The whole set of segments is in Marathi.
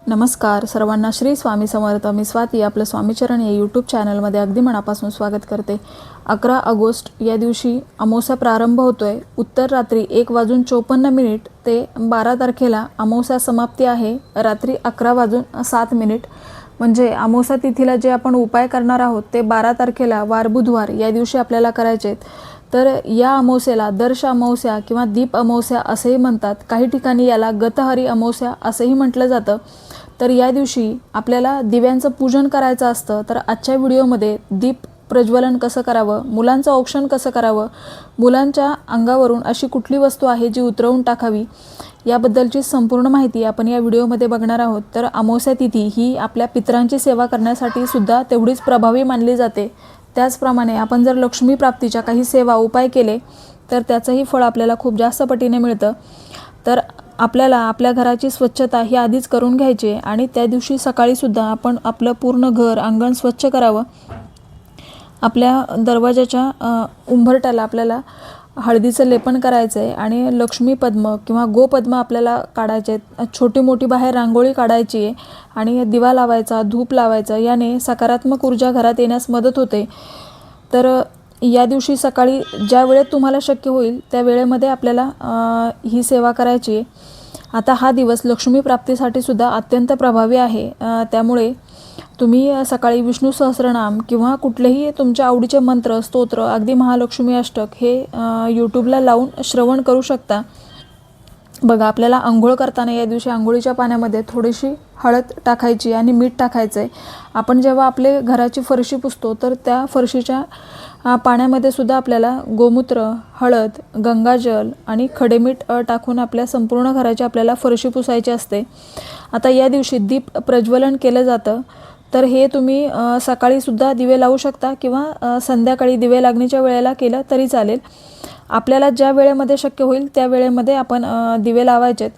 नमस्कार सर्वांना, श्री स्वामी समर्थ. मी स्वाती आपलं स्वामीचरण या यूट्यूब चॅनलमध्ये अगदी मनापासून स्वागत करते. 11 ऑगस्ट या दिवशी अमावस्या प्रारंभ होतोय. उत्तर रात्री 1:54 ते 12 तारखेला अमावस्या समाप्ती आहे रात्री 11:07. म्हणजे अमावस्या तिथीला जे आपण उपाय करणार आहोत ते 12 तारखेला वार बुधवार या दिवशी आपल्याला करायचे आहेत. तर या अमावस्येला दर्श अमावस्या किंवा दीप अमावस्या असेही म्हणतात. काही ठिकाणी याला गतहरी अमावस्या असेही म्हटलं जातं. तर या दिवशी आपल्याला दिव्यांचं पूजन करायचं असतं. तर आजच्या व्हिडिओमध्ये दीप प्रज्वलन कसं करावं, मुलांचं औक्षण कसं करावं, मुलांच्या अंगावरून अशी कुठली वस्तू आहे जी उतरवून टाकावी, याबद्दलची संपूर्ण माहिती आपण या व्हिडिओमध्ये बघणार आहोत. तर अमावस्या तिथी ही आपल्या पितरांची सेवा करण्यासाठी सुद्धा तेवढीच प्रभावी मानली जाते. त्याचप्रमाणे आपण जर लक्ष्मी प्राप्तीच्या काही सेवा उपाय केले तर त्याचंही फळ आपल्याला खूप जास्त पटीने मिळतं. तर आपल्याला आपल्या घराची स्वच्छता ही आधीच करून घ्यायची आणि त्या दिवशी सकाळीसुद्धा आपण आपलं पूर्ण घर अंगण स्वच्छ करावं. आपल्या दरवाजाच्या उंबरट्याला आपल्याला हळदीचं लेपन करायचं आहे आणि लक्ष्मी पद्म किंवा गोपद्म आपल्याला काढायचे आहेत. छोटी मोठी बाहेर रांगोळी काढायची आहे आणि दिवा लावायचा, धूप लावायचं. याने सकारात्मक ऊर्जा घरात येण्यास मदत होते. तर या दिवशी सकाळी ज्या वेळेत तुम्हाला शक्य होईल त्या वेळेमध्ये आपल्याला ही सेवा करायची आहे. आता हा दिवस लक्ष्मी प्राप्तीसाठी सुद्धा अत्यंत प्रभावी आहे. त्यामुळे तुम्ही सकाळी विष्णू सहस्रनाम किंवा कुठलेही तुमच्या आवडीचे मंत्र, स्तोत्र, अगदी महालक्ष्मी अष्टक हे यूट्यूबला लावून श्रवण करू शकता. बघा, आपल्याला आंघोळ करताना या दिवशी आंघोळीच्या पाण्यामध्ये थोडीशी हळद टाकायची आणि मीठ टाकायचं आहे. आपण जेव्हा आपले घराची फरशी पुसतो तर त्या फरशीच्या पाण्यामध्ये सुद्धा आपल्याला गोमूत्र, हळद, गंगाजल आणि खडेमीठ टाकून आपल्या संपूर्ण घराची आपल्याला फरशी पुसायची असते. आता या दिवशी दीप प्रज्वलन केलं जातं. तर हे तुम्ही सकाळीसुद्धा दिवे लावू शकता किंवा संध्याकाळी दिवे लागणीच्या वेळेला केलं तरी चालेल. आपल्याला ज्या वेळेमध्ये शक्य होईल त्या वेळेमध्ये आपण दिवे लावायचेत.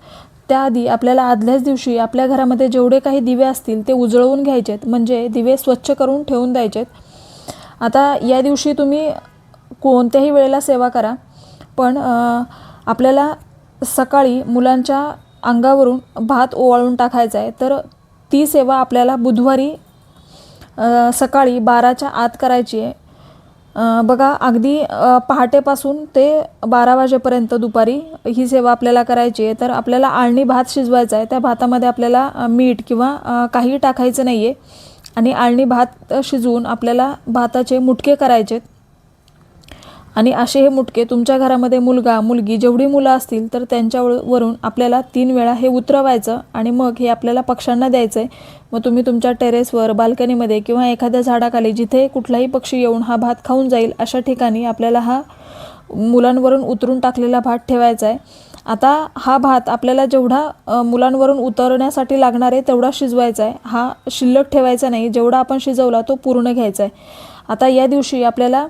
त्याआधी आपल्याला आदल्याच दिवशी आपल्या घरामध्ये जेवढे काही दिवे असतील ते उजळवून घ्यायचेत, म्हणजे दिवे स्वच्छ करून ठेवून द्यायचेत. आता या दिवशी तुम्ही कोणत्याही वेळेला सेवा करा, पण आपल्याला सकाळी मुलांच्या अंगावरून भात ओवाळून टाकायचा आहे. तर ती सेवा आपल्याला बुधवारी सकाळी 12च्या आत करायची आहे. बघा, अगदी पहाटेपासून ते 12 वाजेपर्यंत दुपारी ही सेवा आपल्याला करायची आहे. तर आपल्याला आळणी भात शिजवायचा आहे. त्या भातामध्ये आपल्याला मीठ किंवा काही टाकायचं नाही आहे आणि आळणी भात शिजवून आपल्याला भाताचे मुटके करायचे आणि असे हे मुटके तुमच्या घरामध्ये मुलगा मुलगी जेवढी मुलं असतील तर त्यांच्यावरून आपल्याला 3 वेळा हे उतरवायचं आणि मग हे आपल्याला पक्ष्यांना द्यायचं आहे. मग तुम्ही तुमच्या टेरेसवर, बाल्कनीमध्ये किंवा एखाद्या झाडाखाली जिथे कुठलाही पक्षी येऊन हा भात खाऊन जाईल अशा ठिकाणी आपल्याला हा मुलांवरून उतरून टाकलेला भात ठेवायचा आहे. आता हा भात आपल्याला जेवढा मुलांवरून उतरण्यासाठी लागणार आहे तेवढा शिजवायचा आहे. हा शिल्लक ठेवायचा नाही. जेवढा आपण शिजवला तो पूर्ण घ्यायचा आहे. आता या दिवशी आपल्याला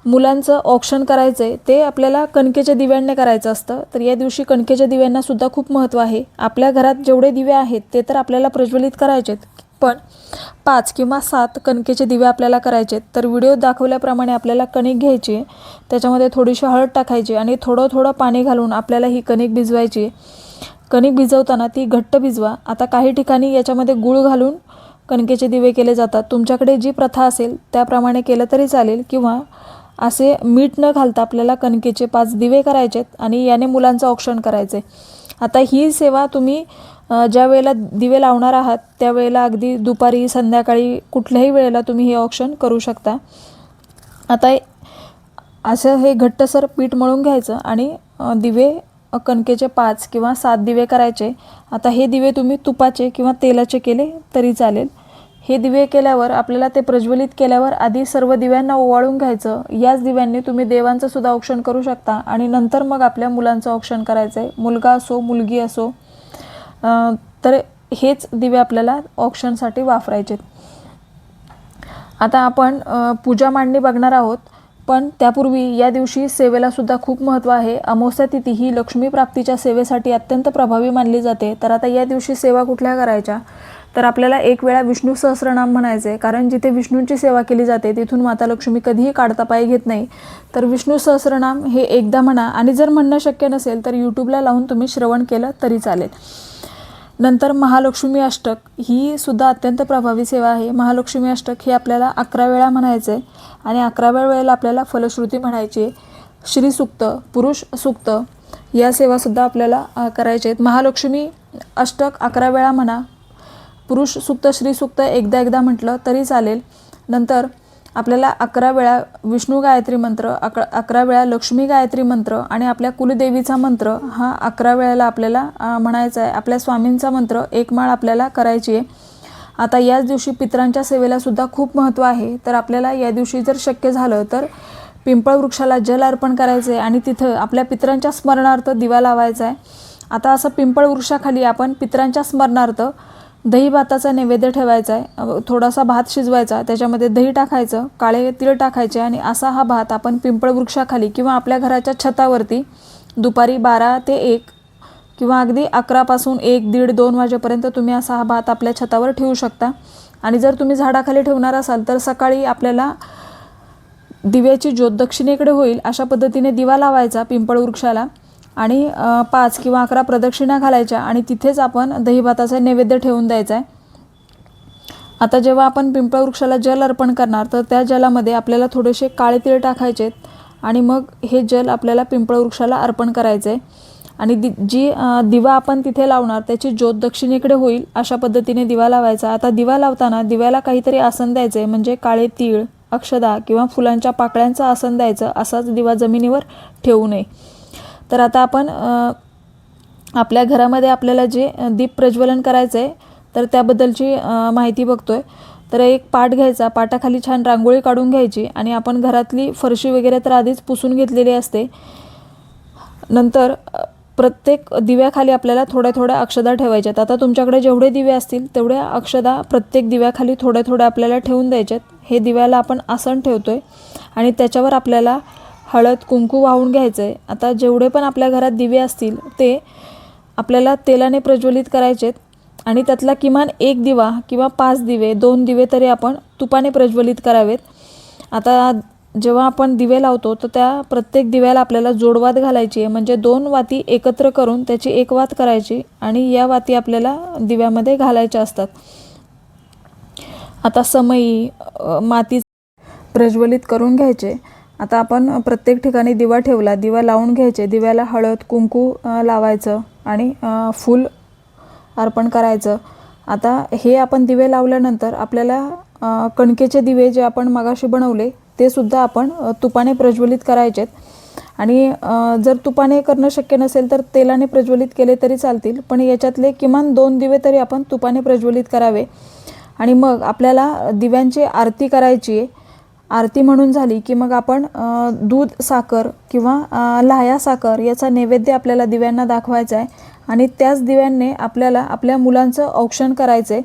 मुलांचं औक्षण करायचं आहे ते आपल्याला कणकेच्या दिव्यांनी करायचं असतं. तर या दिवशी कणकेच्या दिव्यांना सुद्धा खूप महत्त्व आहे. आपल्या घरात जेवढे दिवे आहेत ते तर आपल्याला प्रज्वलित करायचेत, पण 5 किंवा 7 कणकेचे दिवे आपल्याला करायचे. तर व्हिडिओ दाखवल्याप्रमाणे आपल्याला कणिक घ्यायची आहे, त्याच्यामध्ये थोडीशी हळद टाकायची आणि थोडं थोडं पाणी घालून आपल्याला ही कणिक भिजवायची आहे. कणिक भिजवताना ती घट्ट भिजवा. आता काही ठिकाणी याच्यामध्ये गूळ घालून कणकेचे दिवे केले जातात. तुमच्याकडे जी प्रथा असेल त्याप्रमाणे केलं तरी चालेल, किंवा असे मीठ न घालता आपल्याला कणकेचे 5 दिवे करायचेत आणि याने मुलांचं औक्षण करायचे. आता ही सेवा तुम्ही ज्या वेळेला दिवे लावणार आहात त्यावेळेला अगदी दुपारी, संध्याकाळी कुठल्याही वेळेला तुम्ही हे औक्षण करू शकता. आता असं हे घट्टसर पीठ मळून घ्यायचं आणि दिवे कणकेचे 5 किंवा 7 दिवे करायचे. आता हे दिवे तुम्ही तुपाचे किंवा तेलाचे केले तरी चालेल. हे दिवे केल्यावर आपल्याला ते प्रज्वलित केल्यावर आधी सर्व दिव्यांना ओवाळून घ्यायचं. याच दिव्यांनी तुम्ही देवांचं सुद्धा औक्षण करू शकता आणि नंतर मग आपल्या मुलांचं औक्षण करायचं आहे. मुलगा असो मुलगी असो, तर हेच दिवे आपल्याला औक्षणसाठी वापरायचे. आता आपण पूजा मांडणी बघणार आहोत, पण त्यापूर्वी या दिवशी सेवेला सुद्धा खूप महत्त्व आहे. अमावस्या तिथी ही लक्ष्मी प्राप्तीच्या सेवेसाठी अत्यंत प्रभावी मानली जाते. तर आता या दिवशी सेवा कुठल्या करायच्या, तर आपल्याला 1 वेळा विष्णू सहस्रनाम म्हणायचे, कारण जिथे विष्णूंची सेवा केली जाते तिथून माता लक्ष्मी कधीही काढता पाय घेत नाही. तर विष्णू सहस्रनाम हे एकदा म्हणा आणि जर म्हणणं शक्य नसेल तर यूट्यूबला लावून तुम्ही श्रवण केलं तरी चालेल. नंतर महालक्ष्मी अष्टक ही सुद्धा अत्यंत प्रभावी सेवा आहे. महालक्ष्मी अष्टक हे आपल्याला 11 वेळा म्हणायचं आहे आणि 11व्या वेळेला आपल्याला फलश्रुती म्हणायची आहे. श्री सूक्त, पुरुष सूक्त या सेवासुद्धा आपल्याला करायचे आहेत. महालक्ष्मी अष्टक 11 वेळा म्हणा, पुरुष सूक्त, श्री सूक्त एकदा म्हटलं तरी चालेल. नंतर आपल्याला 11 वेळा विष्णू गायत्री मंत्र, 11 वेळा लक्ष्मी गायत्री मंत्र आणि आपल्या कुलदेवीचा मंत्र हा 11 वेळेला आपल्याला म्हणायचा आहे. आपल्या स्वामींचा मंत्र 1 माळ आपल्याला करायची आहे. आता याच दिवशी पितरांच्या सेवेला सुद्धा खूप महत्त्व आहे. तर आपल्याला या दिवशी जर शक्य झालं तर पिंपळ वृक्षाला जल अर्पण करायचं आहे आणि तिथं आपल्या पितरांच्या स्मरणार्थ दिवा लावायचा आहे. आता असं पिंपळ वृक्षाखाली आपण पितरांच्या स्मरणार्थ दही भाताचा नैवेद्य ठेवायचा आहे. थोडासा भात शिजवायचा, त्याच्यामध्ये दही टाकायचं, काळे तीळ टाकायचे आणि असा हा भात आपण पिंपळ वृक्षाखाली किंवा आपल्या घराच्या छतावरती दुपारी 12 ते 1 किंवा अगदी 11 पासून 1, 1:30, 2 वाजेपर्यंत तुम्ही असा हा भात आपल्या छतावर ठेवू शकता. आणि जर तुम्ही झाडाखाली ठेवणार असाल तर सकाळी आपल्याला दिव्याची ज्योत दक्षिणेकडे होईल अशा पद्धतीने दिवा लावायचा पिंपळ वृक्षाला आणि 5 किंवा 11 प्रदक्षिणा घालायच्या आणि तिथेच आपण दही भाताचा नैवेद्य ठेवून द्यायचा आहे. आता जेव्हा आपण पिंपळ वृक्षाला जल अर्पण करणार तर त्या जलामध्ये आपल्याला थोडेसे काळे तीळ टाकायचे आणि मग हे जल आपल्याला पिंपळ वृक्षाला अर्पण करायचं आहे. आणि जी दिवा आपण तिथे लावणार त्याची ज्योत दक्षिणेकडे होईल अशा पद्धतीने दिवा लावायचा. आता दिवा लावताना दिव्याला काहीतरी आसन द्यायचं आहे, म्हणजे काळे तीळ, अक्षदा किंवा फुलांच्या पाकळ्यांचं आसन द्यायचं. असाच दिवा जमिनीवर ठेवू नये. तर आता आपण आपल्या घरामध्ये आपल्याला जे दीप प्रज्वलन करायचं आहे तर त्याबद्दलची माहिती बघतोय. तर एक पाट घ्यायचा, पाटाखाली छान रांगोळी काढून घ्यायची आणि आपण घरातली फरशी वगैरे तर आधीच पुसून घेतलेली असते. नंतर प्रत्येक दिव्याखाली आपल्याला थोड्या थोड्या अक्षदा ठेवायच्यात. आता तुमच्याकडे जेवढे दिवे असतील तेवढ्या अक्षदा प्रत्येक दिव्याखाली थोड्या थोड्या आपल्याला ठेवून द्यायच्यात. हे दिव्याला आपण आसन ठेवतोय आणि त्याच्यावर आपल्याला हळद कुंकू वाहून घ्यायचं आहे. आता जेवढे पण आपल्या घरात दिवे असतील ते आपल्याला तेलाने प्रज्वलित करायचेत आणि त्यातला किमान 1 दिवा किंवा 5 दिवे, 2 दिवे तरी आपण तुपाने प्रज्वलित करावेत. आता जेव्हा आपण दिवे लावतो तर त्या प्रत्येक दिव्याला आपल्याला जोडवात घालायची आहे, म्हणजे 2 वाती एकत्र करून त्याची 1 वात करायची आणि या वाती आपल्याला दिव्यामध्ये घालायच्या असतात. आता समई माती प्रज्वलित करून घ्यायचे. आता आपण प्रत्येक ठिकाणी दिवा ठेवला, दिवा लावून घ्यायचे, दिव्याला हळद कुंकू लावायचं आणि फूल अर्पण करायचं. आता हे आपण दिवे लावल्यानंतर आपल्याला कणकेचे दिवे जे आपण मगाशी बनवले ते सुद्धा आपण तुपाने प्रज्वलित करायचेत. आणि जर तुपाने करणं शक्य नसेल तर तेलाने प्रज्वलित केले तरी चालतील, पण याच्यातले किमान 2 दिवे तरी आपण तुपाने प्रज्वलित करावे. आणि मग आपल्याला दिव्यांची आरती करायची आहे. आरती म्हणून झाली की मग आपण दूध साखर किंवा लाह्या साखर याचा नैवेद्य आपल्याला दिव्यांना दाखवायचा आहे आणि त्याच दिव्यांनी आपल्याला आपल्या मुलांचं औक्षण करायचं आहे.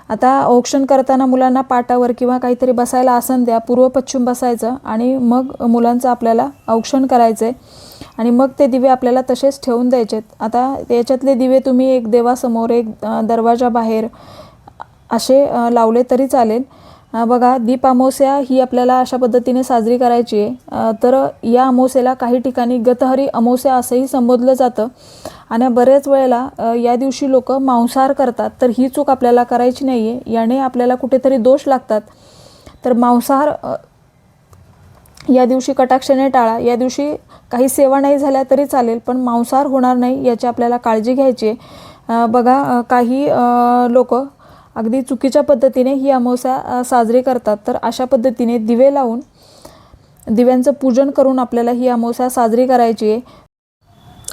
आता औक्षण करताना मुलांना पाटावर किंवा काहीतरी बसायला आसन द्या, पूर्व पश्चिम बसायचं आणि मग मुलांचं आपल्याला औक्षण करायचं आहे आणि मग ते दिवे आपल्याला तसेच ठेवून द्यायचेत. आता याच्यातले दिवे तुम्ही एक देवासमोर, एक दरवाजाबाहेर असे लावले तरी चालेल. बघा, दीप अमावस्या ही आपल्याला अशा पद्धतीने साजरी करायची आहे. तर या अमावस्येला काही ठिकाणी गतहरी अमावस्या असंही संबोधलं जातं आणि बरेच वेळेला या दिवशी लोक मांसाहार करतात. तर ही चूक आपल्याला करायची नाही आहे, याने आपल्याला कुठेतरी दोष लागतात. तर मांसाहार या दिवशी कटाक्षाने टाळा. या दिवशी काही सेवा नाही झाल्या तरी चालेल, पण मांसाहार होणार नाही याची आपल्याला काळजी घ्यायची आहे. बघा, काही लोक अगदी चुकीच्या पद्धतीने ही अमावस्या साजरी करतात. तर अशा पद्धतीने दिवे लावून दिव्यांचं पूजन करून आपल्याला ही अमावस्या साजरी करायची आहे.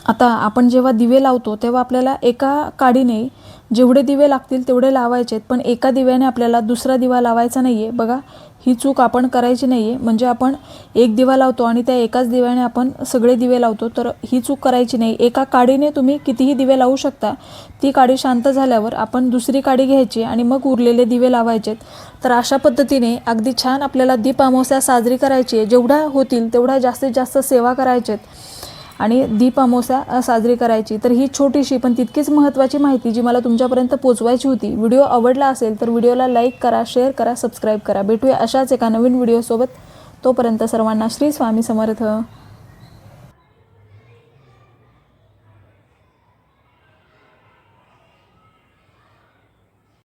आता आपण जेव्हा दिवे लावतो तेव्हा आपल्याला एका काडीने जेवढे दिवे लागतील तेवढे लावायचे, पण एका दिव्याने आपल्याला दुसरा दिवा लावायचा नाही आहे. बघा, ही चूक आपण करायची नाही आहे. म्हणजे आपण एक दिवा लावतो आणि त्या एकाच दिव्याने आपण सगळे दिवे लावतो, तर ही चूक करायची नाही. एका काडीने तुम्ही कितीही दिवे लावू शकता. ती काडी शांत झाल्यावर आपण दुसरी काडी घ्यायची आणि मग उरलेले दिवे लावायचेत. तर अशा पद्धतीने अगदी छान आपल्याला दीप अमावस्या साजरी करायची आहे. जेवढ्या होतील तेवढ्या जास्तीत जास्त सेवा करायचेत आणि दीप अमावस्या साजरी करायची. तर ही छोटीशी पण तितकीच महत्त्वाची माहिती जी मला तुमच्यापर्यंत पोचवायची होती. व्हिडिओ आवडला असेल तर व्हिडिओला लाईक करा, शेअर करा, सबस्क्राईब करा. भेटूया अशाच एका नवीन व्हिडिओसोबत. तोपर्यंत सर्वांना श्री स्वामी समर्थ.